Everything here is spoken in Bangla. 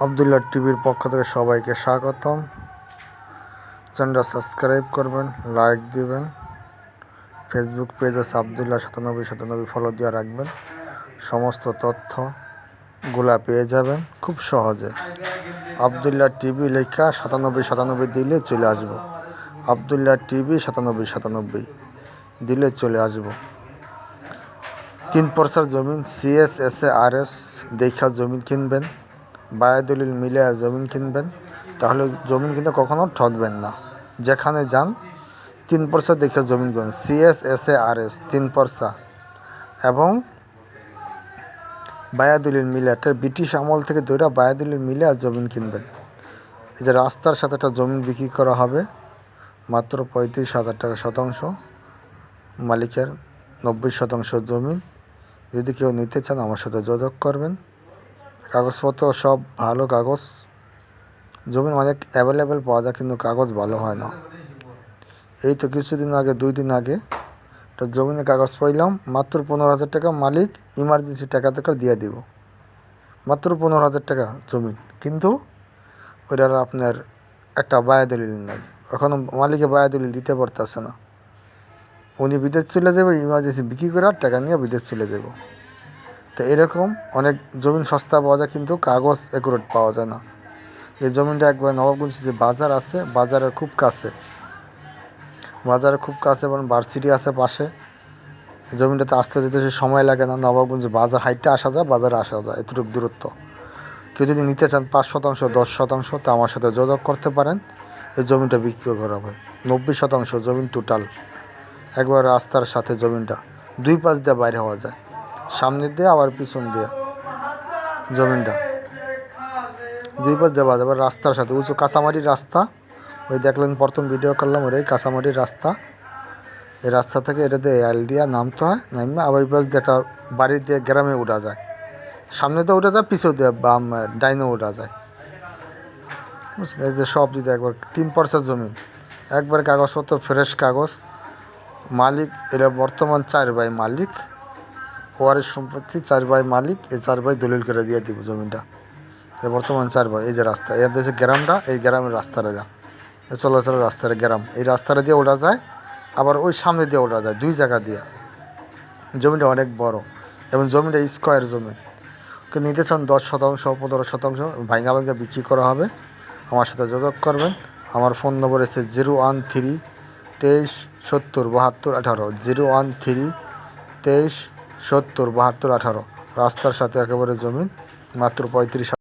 আবদুল্লাহ টিভির পক্ষ থেকে সবাইকে স্বাগতম। চ্যানেলটা সাবস্ক্রাইব করবেন, লাইক দিবেন। ফেসবুক পেজ আছে আবদুল্লাহ 9797 ফলো দিয়ে রাখবেন। সমস্ত তথ্যগুলা পেয়ে যাবেন খুব সহজে। আবদুল্লাহ টিভি লেখা 9797 দিলে চলে আসবো। আবদুল্লাহ টিভি 9797 দিলে চলে আসবো। 3 পরসার জমিন CSSARS দেখা জমিন কিনবেন, বায়াদলিল মিলে জমিন কিনবেন, তাহলে জমিন কিনতে কখনো ঠকবেন না। যেখানে যান 3 পরসা দেখে জমিন কিনবেন, CSSARS 3 পরসা এবং বায়াদলিল মিলে। একটা ব্রিটিশ আমল থেকে ধরে বায়াদলিল মিলে জমিন কিনবেন। এই যে রাস্তার সাথে একটা জমিন বিক্রি করা হবে মাত্র 35,000 টাকা শতাংশ, মালিকের 90% জমিন। যদি কেউ নিতে চান আমার সাথে যোগাযোগ করবেন। কাগজপত্র সব ভালো কাগজ, জমি অনেক অ্যাভেলেবেল পাওয়া যায় কিন্তু কাগজ ভালো হয় না। এই তো কিছুদিন আগে 2 দিন আগে একটা জমিনের কাগজ পাইলাম মাত্র 15,000 টাকা, মালিক ইমার্জেন্সি টাকা দিয়ে দিব। মাত্র 15,000 টাকা জমি, কিন্তু ওইটার আপনার একটা বায়াদলিল নাই। এখনও মালিকে বায়াদলিল দিতে পারতেছে না। উনি বিদেশ চলে যাবে, ইমার্জেন্সি বিক্রি করে আর টাকা নিয়ে বিদেশ চলে যাব। তো এরকম অনেক জমিন সস্তা পাওয়া যায় কিন্তু কাগজ অ্যাকুরেট পাওয়া যায় না। এই জমিনটা একবার নবাবগঞ্জ যে বাজার আছে, বাজারের খুব কাছে এবং ভার্সিটি আছে পাশে। জমিটাতে আসতে যেতে সময় লাগে না। নবাবগঞ্জ বাজার হাইটে আসা যায়, বাজারে আসা যায়, এতটুকু দূরত্ব। কেউ যদি নিতে চান 5%, 10%, তা আমার সাথে যোগাযোগ করতে পারেন। এই জমিটা বিক্রি করা হবে। 90% জমিন টোটাল, একবার রাস্তার সাথে জমিনটা 2 পাশ দিয়ে বাইরে হওয়া যায়, সামনে দিয়ে আবার পিছন দিয়ে জমিনটা 2 পাশ দেওয়া যাবে। রাস্তার সাথে উঁচু কাঁচামাটির রাস্তা, ওই দেখলেন প্রথম ভিডিও করলাম ওই কাঁচামাটির রাস্তা। এই রাস্তা থেকে এটা দিয়ে এল দিয়া নামতে হয়, নামে আবার ওই পাশ দিয়ে একটা বাড়ি দিয়ে গ্রামে উঠা যায়। সামনে দিয়ে উঠা যায়, পিছু দিয়ে বাম ডাইনে উঠা যায়, বুঝলেন। এই যে সব দিতে একবার 3 পরসার জমিন, একবার কাগজপত্র ফ্রেশ কাগজ। মালিক এরা বর্তমান 4 ভাই মালিক, ওয়ারিশ সম্পত্তি 4 ভাই মালিক। এই 4 ভাই দলিল করে দিয়ে দিব জমিনটা। এটা বর্তমান 4 ভাই। এই যে রাস্তা, এর দেশে গ্রামটা, এই গ্রামের রাস্তাটা, চলাচলের রাস্তার গ্রাম, এই রাস্তাটা দিয়ে ওঠা যায়, আবার ওই সামনে দিয়ে ওঠা যায়, 2 জায়গা দিয়ে। জমিটা অনেক বড় এবং জমিটা স্কোয়ার জমি। কেউ নিতে চান 10%, 15% ভাঙা বিক্রি করা হবে। আমার সাথে যোগাযোগ করবেন। আমার ফোন নম্বর হচ্ছে 013 23 70 72 18, 013 23 70 72 18। রাস্তার সাথে একেবারে জমিন, মাত্র 35,000